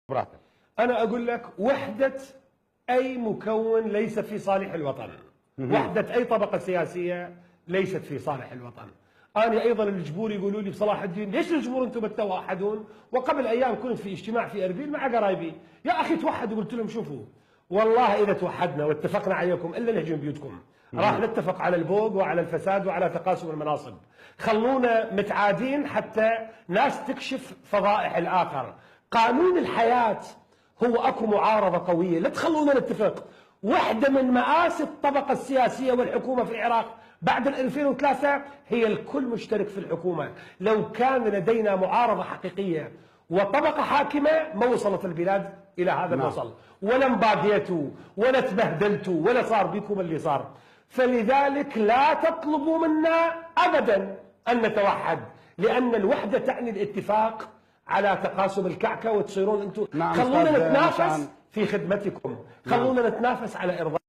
براحتك. أنا أقول لك وحدة أي مكون ليست في صالح الوطن. وحدة أي طبقة سياسية ليست في صالح الوطن. أنا أيضا الجمهور يقولوا لي بصلاح الدين ليش الجمهور أنتم بتتوحدون؟ وقبل أيام كنت في اجتماع في أربيل مع قرايبي، يا أخي توحدوا، قلت لهم شوفوا والله إذا توحدنا واتفقنا عليكم إلا نهجم بيوتكم. راح نتفق على البوق وعلى الفساد وعلى تقاسم المناصب. خلونا متعادين حتى ناس تكشف فضائح الآخر. قانون الحياة هو اكو معارضه قويه، لا تخلونا نتفق. واحده من مآسي الطبقه السياسيه والحكومه في العراق بعد 2003 هي الكل مشترك في الحكومه، لو كان لدينا معارضه حقيقيه وطبقه حاكمه ما وصلت البلاد الى هذا الوصل، ولا انباقيتوا ولا تبهدلتوا ولا صار بكم اللي صار. فلذلك لا تطلبوا منا ابدا ان نتوحد، لان الوحده تعني الاتفاق على تقاسم الكعكه وتصيرون انتم. خلونا نتنافس في خدمتكم، خلونا نتنافس على ارضاء